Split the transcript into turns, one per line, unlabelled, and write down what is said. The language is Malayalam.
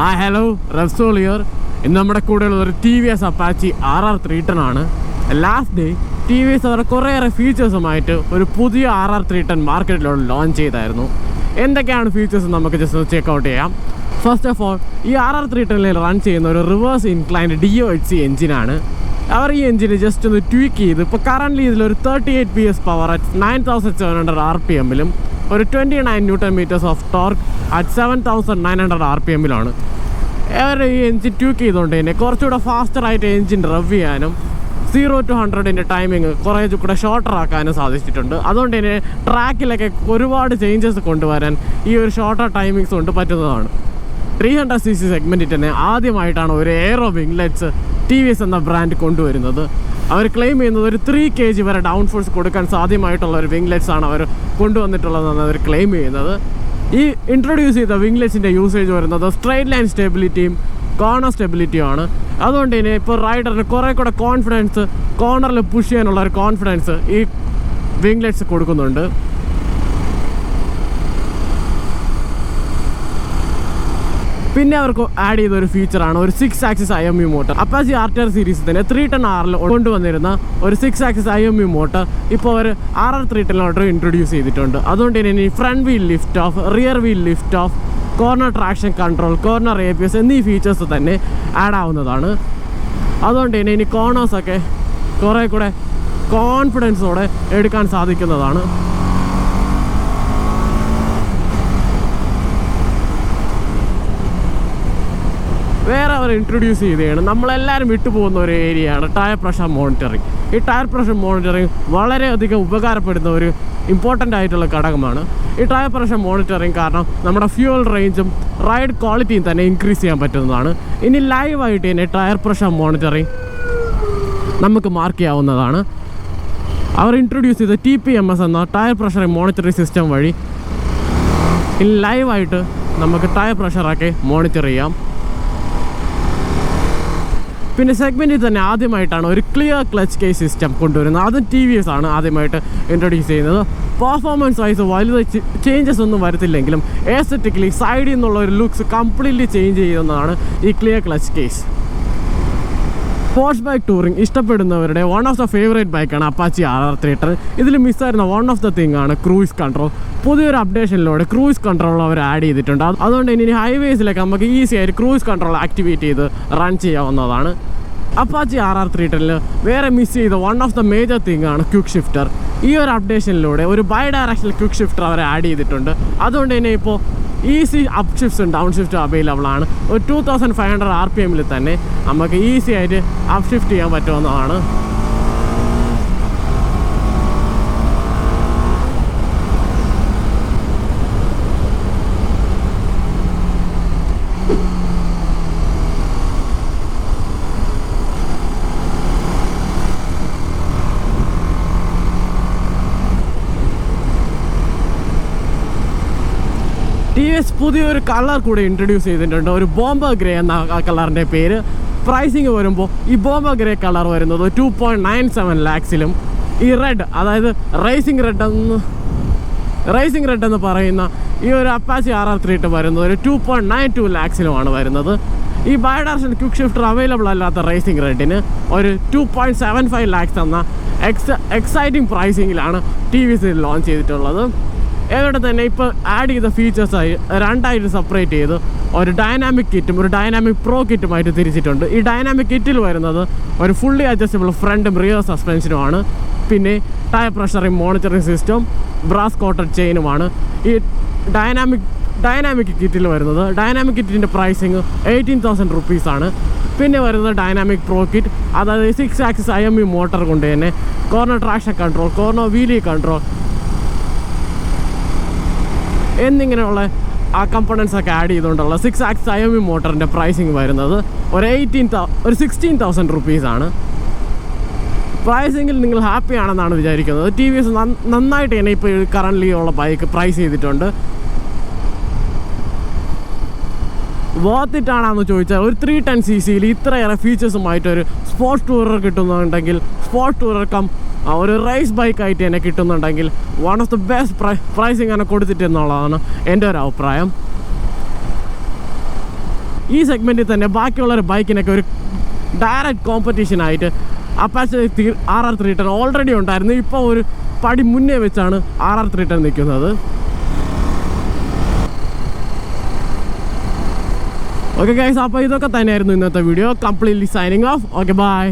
Hello Repsol here. ഇന്ന് നമ്മുടെ കൂടെയുള്ള ഒരു TVS അപ്പാച്ചി RR310 ആണ്. ലാസ്റ്റ് ഡേ TVS അവരുടെ കുറേയേറെ ഫീച്ചേഴ്സുമായിട്ട് ഒരു പുതിയ RR310 മാർക്കറ്റിലോട്ട് ലോഞ്ച് ചെയ്തായിരുന്നു. എന്തൊക്കെയാണ് ഫീച്ചേഴ്സ് നമുക്ക് ജസ്റ്റ് ചെക്കൗട്ട് ചെയ്യാം. ഫസ്റ്റ് ഓഫ് ഓൾ, ഈ RR310 റൺ ചെയ്യുന്ന ഒരു റിവേഴ്സ് ഇൻക്ലൈൻഡ് DOHC എഞ്ചിനാണ്. അവർ ഈ എഞ്ചിന് ജസ്റ്റ് ഒന്ന് ട്വീക്ക് ചെയ്ത് ഇപ്പോൾ കറൻ്റ്ലി ഇതിലൊരു 38 PS പവർ അറ്റ് 9700 RPM-ലും ഒരു 29 Nm ഓഫ് ടോർക്ക് അറ്റ് 7900 RPM-ലാണ്. അവർ ഈ എഞ്ചിൻ ട്യൂക്ക് ചെയ്തുകൊണ്ട് തന്നെ കുറച്ചുകൂടെ ഫാസ്റ്ററായിട്ട് എഞ്ചിൻ റവ് ചെയ്യാനും 0 to 100 ടൈമിങ് കുറേ കൂടെ ഷോർട്ടർ ആക്കാനും സാധിച്ചിട്ടുണ്ട്. അതുകൊണ്ട് തന്നെ ട്രാക്കിലൊക്കെ ഒരുപാട് ചേഞ്ചസ് കൊണ്ടുവരാൻ ഈ ഒരു ഷോർട്ടർ ടൈമിങ്സ് കൊണ്ട് പറ്റുന്നതാണ്. 300cc സെഗ്മെൻറ്റിൽ തന്നെ ആദ്യമായിട്ടാണ് ഒരു എയറോ വിംഗ്ലെറ്റ്സ് TVS എന്ന ബ്രാൻഡ് കൊണ്ടുവരുന്നത്. അവർ ക്ലെയിം ചെയ്യുന്നത് ഒരു 3 kg വരെ ഡൗൺ ഫോഴ്സ് കൊടുക്കാൻ സാധ്യമായിട്ടുള്ള ഒരു വിംഗ്ലെറ്റ്സ് ആണ് അവർ കൊണ്ടുവന്നിട്ടുള്ളതെന്നാണ് അവർ ക്ലെയിം ചെയ്യുന്നത്. ഈ ഇൻട്രൊഡ്യൂസ് ചെയ്ത വിംഗ്ലെറ്റ്സിൻ്റെ യൂസേജ് വരുന്നത് സ്ട്രെയിറ്റ് ലൈൻ സ്റ്റെബിലിറ്റിയും കോർണർ സ്റ്റെബിലിറ്റിയും ആണ്. അതുകൊണ്ട് തന്നെ ഇപ്പോൾ റൈഡറിന് കുറേ കൂടെ കോൺഫിഡൻസ്, കോർണറിൽ പുഷ് ചെയ്യാനുള്ള ഒരു കോൺഫിഡൻസ് ഈ വിംഗ്ലെറ്റ്സ് കൊടുക്കുന്നുണ്ട്. പിന്നെ അവർക്ക് ആഡ് ചെയ്ത ഒരു ഫീച്ചറാണ് ഒരു 6 axis IMU motor. Apache RTR സീരീസിൽ തന്നെ 310R കൊണ്ടുവന്നിരുന്ന ഒരു 6 axis IMU മോട്ടർ ഇപ്പോൾ അവർ RR310 ഇൻട്രൊഡ്യൂസ് ചെയ്തിട്ടുണ്ട്. അതുകൊണ്ട് തന്നെ ഇനി front wheel lift off, rear wheel lift off, corner traction control, corner ABS എന്നീ ഫീച്ചേഴ്സ് തന്നെ ആഡ് ആവുന്നതാണ്. അതുകൊണ്ട് തന്നെ ഇനി കോർണേഴ്സൊക്കെ കുറേ കൂടെ കോൺഫിഡൻസോടെ എടുക്കാൻ സാധിക്കുന്നതാണ്. വേറെ അവർ ഇൻട്രൊഡ്യൂസ് ചെയ്തതാണ് നമ്മളെല്ലാവരും വിട്ടുപോകുന്ന ഒരു ഏരിയയാണ് ടയർ പ്രഷർ മോണിറ്ററിങ്. ഈ ടയർ പ്രഷർ മോണിറ്ററിങ് വളരെയധികം ഉപകാരപ്പെടുന്ന ഒരു ഇമ്പോർട്ടൻ്റ് ആയിട്ടുള്ള ഘടകമാണ്. ഈ ടയർ പ്രഷർ മോണിറ്ററിങ് കാരണം നമ്മുടെ ഫ്യൂവൽ റേഞ്ചും റൈഡ് ക്വാളിറ്റിയും തന്നെ ഇൻക്രീസ് ചെയ്യാൻ പറ്റുന്നതാണ്. ഇനി ലൈവായിട്ട് തന്നെ ടയർ പ്രഷർ മോണിറ്ററിങ് നമുക്ക് മാർക്ക് ചെയ്യാവുന്നതാണ്. അവർ ഇൻട്രൊഡ്യൂസ് ചെയ്ത TPMS എന്ന ടയർ പ്രഷർ മോണിറ്ററിങ് സിസ്റ്റം വഴി ലൈവായിട്ട് നമുക്ക് ടയർ പ്രഷറൊക്കെ മോണിറ്റർ ചെയ്യാം. പിന്നെ സെഗ്മെൻറ്റിൽ തന്നെ ആദ്യമായിട്ടാണ് ഒരു ക്ലിയർ ക്ലച്ച് കേസ് സിസ്റ്റം കൊണ്ടുവരുന്നത്. അതും TVS ആണ് ആദ്യമായിട്ട് ഇൻട്രൊഡ്യൂസ് ചെയ്യുന്നത്. പെർഫോമൻസ് വൈസ് വലുത് ചേഞ്ചസ് ഒന്നും വരത്തില്ലെങ്കിലും എസ്തെറ്റിക്കലി സൈഡിൽ നിന്നുള്ള ഒരു ലുക്സ് കംപ്ലീറ്റ്ലി ചേഞ്ച് ചെയ്യുന്നതാണ് ഈ clear clutch case. Sports bike touring ഇഷ്ടപ്പെടുന്നവരുടെ വൺ ഓഫ് ദ ഫേവറേറ്റ് ബൈക്കാണ് അപ്പാച്ചി RR310. ഇതിൽ മിസ്സായിരുന്ന വൺ ഓഫ് ദ തിങ് ആണ് ക്രൂയിസ് കൺട്രോൾ. പുതിയൊരു അപ്ഡേഷനിലൂടെ ക്രൂയിസ് കൺട്രോൾ അവർ ആഡ് ചെയ്തിട്ടുണ്ട്. അതുകൊണ്ട് ഇനി ഹൈവേസിലൊക്കെ നമുക്ക് ഈസി ആയിട്ട് ക്രൂയിസ് കൺട്രോൾ ആക്ടിവേറ്റ് ചെയ്ത് റൺ ചെയ്യാവുന്നതാണ്. അപ്പാച്ചി RR310 വേറെ മിസ് ചെയ്ത one of the major thing ആണ് ക്വിക്ക് ഷിഫ്റ്റർ. ഈ ഒരു അപ്ഡേഷനിലൂടെ ഒരു ബൈ ഡയറക്ഷണൽ ക്വിക്ക് ഷിഫ്റ്റർ അവർ ആഡ് ചെയ്തിട്ടുണ്ട്. അതുകൊണ്ട് തന്നെ ഇപ്പോൾ ഈസി അപ്പ് ഷിഫ്റ്റ്സും ഡൗൺ ഷിഫ്റ്റും അവൈലബിൾ ആണ്. ഒരു 2500 RPM-ൽ തന്നെ നമുക്ക് ഈസി ആയിട്ട് അപ്പ് ഷിഫ്റ്റ് ചെയ്യാൻ പറ്റുന്നതാണ്. TVS പുതിയൊരു കളർ കൂടെ ഇൻട്രൊഡ്യൂസ് ചെയ്തിട്ടുണ്ട്, ഒരു ബോംബർ ഗ്രേ എന്ന കളറിൻ്റെ പേര്. പ്രൈസിങ് വരുമ്പോൾ ഈ ബോംബർ ഗ്രേ കളർ വരുന്നത് 2.97 lakhs-ലും ഈ റെഡ്, അതായത് റേസിംഗ് റെഡ് എന്ന് പറയുന്ന ഈ ഒരു അപ്പാച്ചി RR310 വരുന്നത് ഒരു 2.92 lakhs-ലുമാണ് വരുന്നത്. ഈ bi direction quick shifter available അല്ലാത്ത റേസിംഗ് റെഡിന് ഒരു 2.75 lakhs എന്ന എക്സൈറ്റിംഗ് പ്രൈസിങ്ങിലാണ് TVS ലോഞ്ച് ചെയ്തിട്ടുള്ളത്. ഏതോടെ തന്നെ ഇപ്പോൾ ആഡ് ചെയ്ത ഫീച്ചേഴ്സായി രണ്ടായിട്ട് സെപ്പറേറ്റ് ചെയ്ത് ഒരു ഡൈനാമിക് കിറ്റും ഒരു ഡൈനാമിക് പ്രോ കിറ്റുമായിട്ട് തിരിച്ചിട്ടുണ്ട്. ഈ ഡൈനാമിക് കിറ്റിൽ വരുന്നത് ഒരു ഫുള്ളി അഡ്ജസ്റ്റബിൾ ഫ്രണ്ടും റിയർ സസ്പെൻഷനുമാണ്. പിന്നെ tyre pressuring monitoring system, brass coated ചെയിനുമാണ് ഈ ഡൈനാമിക് കിറ്റിൽ വരുന്നത്. ഡൈനാമിക് കിറ്റിൻ്റെ പ്രൈസിങ് 18,000 rupees ആണ്. പിന്നെ വരുന്നത് ഡൈനാമിക് പ്രോ കിറ്റ്, അതായത് 6 axis IMU മോട്ടർ കൊണ്ട് തന്നെ corner traction control, corner wheelie control എന്നിങ്ങനെയുള്ള ആ കമ്പോണൻസ് ഒക്കെ ആഡ് ചെയ്തുകൊണ്ടുള്ള 6 axis IMU മോട്ടറിൻ്റെ പ്രൈസിങ് വരുന്നത് ഒരു 16,000 rupees ആണ്. പ്രൈസിങ്ങിൽ നിങ്ങൾ ഹാപ്പി ആണെന്നാണ് വിചാരിക്കുന്നത്. TVS നന്നായിട്ട് തന്നെ ഇപ്പോൾ കറൻ്റ്ലി ഉള്ള ബൈക്ക് പ്രൈസ് ചെയ്തിട്ടുണ്ട്. വർത്ത് ഇറ്റ് ആണെന്ന് ചോദിച്ചാൽ ഒരു 310cc-യിൽ ഇത്രയേറെ ഫീച്ചേഴ്സുമായിട്ടൊരു സ്പോർട്സ് ടൂറർ കിട്ടുന്നുണ്ടെങ്കിൽ, സ്പോർട്സ് ടൂറർ ഒരു റേസ് ബൈക്കായിട്ട് തന്നെ കിട്ടുന്നുണ്ടെങ്കിൽ one of the best pricing ആണ് കൊടുത്തിട്ടെന്നുള്ളതാണ് എൻ്റെ ഒരു അഭിപ്രായം. ഈ സെഗ്മെൻറ്റിൽ തന്നെ ബാക്കിയുള്ള ഒരു ബൈക്കിനൊക്കെ ഒരു ഡയറക്റ്റ് കോമ്പറ്റീഷനായിട്ട് അപ്പാച്ചെ RR310 ഓൾറെഡി ഉണ്ടായിരുന്നു. ഇപ്പോൾ ഒരു പടി മുന്നേ വെച്ചാണ് RR310 നിൽക്കുന്നത്. ഓക്കെ ഗൈസ്, അപ്പോൾ ഇതൊക്കെ തന്നെയായിരുന്നു ഇന്നത്തെ video. Completely signing off. Okay bye.